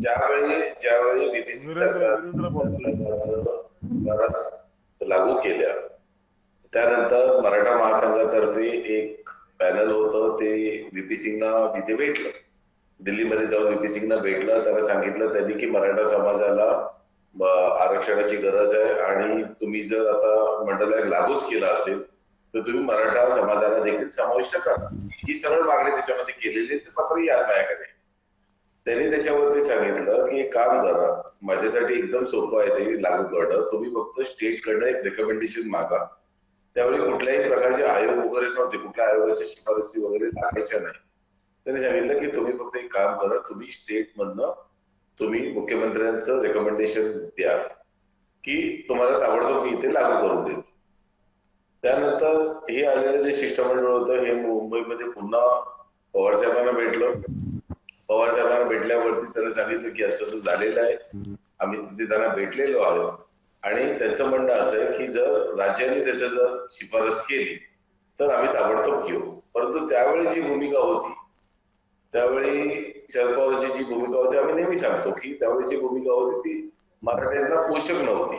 ज्यावेळी बीबीसी सरकारचं लागू केल्या, त्यानंतर मराठा महासंघातर्फे एक पॅनल होतं, ते व्हीपी सिंगना तिथे भेटलं. दिल्लीमध्ये जाऊन व्हीपी सिंगना भेटलं. त्याला सांगितलं त्यांनी की मराठा समाजाला आरक्षणाची गरज आहे आणि तुम्ही जर आता मंडल आयोग लागूच केला असेल तर तुम्ही मराठा समाजाला देखील समाविष्ट करा. ही सरळ मागणी त्याच्यामध्ये केलेली, ते पत्रही आज माझ्याकडे. त्यांनी त्याच्यावरती सांगितलं की एक काम करा, माझ्यासाठी एकदम सोपं आहे ते लागू करणं. तुम्ही फक्त स्टेटकडनं एक रेकमेंडेशन मागा. त्यावेळी कुठल्याही प्रकारचे आयोग वगैरे नव्हते, कुठल्या आयोगाच्या शिफारसी वगैरे लागायच्या नाही. त्यांनी सांगितलं की तुम्ही फक्त एक काम करा, तुम्ही स्टेट मधनं तुम्ही मुख्यमंत्र्यांचं रेकमेंडेशन द्या की तुम्हाला ताबडतोब मी इथे लागू करून देतो. त्यानंतर हे आलेलं जे शिष्टमंडळ होतं हे मुंबईमध्ये पुन्हा पवार साहेबांना भेटलं. पवार साहेबांना भेटल्यावरती त्यांना सांगितलं की असं असं झालेलं आहे, आम्ही तिथे त्यांना भेटलेलो आहोत आणि त्यांचं म्हणणं असं आहे की जर राज्याने त्याचं जर शिफारस केली तर आम्ही ताबडतोब घेऊ. परंतु त्यावेळी जी भूमिका होती, त्यावेळी शरद पवारांची जी भूमिका होती, आम्ही नेहमी सांगतो की त्यावेळीची भूमिका होती ती मराठ्यांना पोषक नव्हती.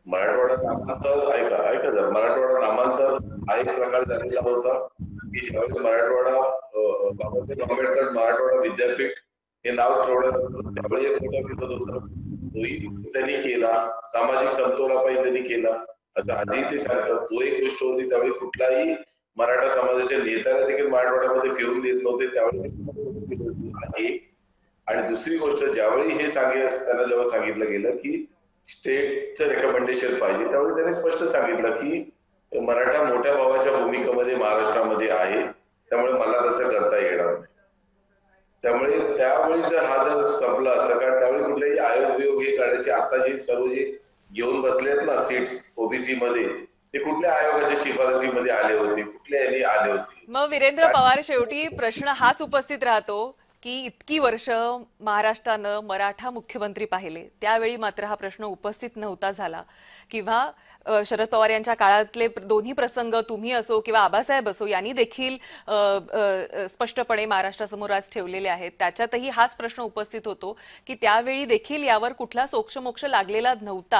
मराठवाडा नामांतर ऐका जर मराठवाडा नामांतर हा एक प्रकार झालेला होता की ज्यावेळी मराठवाडा बाबासाहेब आंबेडकर मराठवाडा विद्यापीठ हे नाव ठेवण्यात त्यावेळी एक मोठा विरोध होता. तोही त्यांनी केला, सामाजिक समतोलापायी त्यांनी केला असं आजही ते सांगतात. तो एक गोष्ट होती. त्यावेळी कुठलाही मराठा समाजाच्या नेत्याला देखील मराठवाड्यामध्ये फिरून देत नव्हते, त्यावेळी. आणि दुसरी गोष्ट, ज्यावेळी हे त्यांना जेव्हा सांगितलं गेलं की स्टेटचं रेकमेंडेशन पाहिजे, त्यावेळी त्यांनी स्पष्ट सांगितलं की मराठा मोठ्या भावाच्या भूमिकेमध्ये महाराष्ट्रामध्ये आहे, त्यामुळे मला तसं करता येणार नाही. त्यामुळे त्यावेळी जर हा जर संपला असता, कारण त्यावेळी कुठलेही आयोग वियोग हे काढायचे, आता जे सर्व जे घेऊन बसले आहेत ना सीट्स ओबीसी मध्ये, ते कुठल्या आयोगाच्या शिफारसीमध्ये आले होते, कुठल्या यांनी आले होते. मग वीरेंद्र पवार, शेवटी प्रश्न हाच उपस्थित राहतो की इतकी वर्ष महाराष्ट्रानं मराठा मुख्यमंत्री पाहिले, त्यावेळी मात्र हा प्रश्न उपस्थित नव्हता झाला, किंवा शरद पवार यांच्या काळातले दोन्ही प्रसंग, तुम्ही असो किंवा आबासाहेब असो, यांनी देखील स्पष्टपणे महाराष्ट्रासमोर आज ठेवलेले आहेत. त्याच्यातही हाच प्रश्न उपस्थित होतो की त्यावेळी देखील यावर कुठला सोक्षमोक्ष लागलेला नव्हता.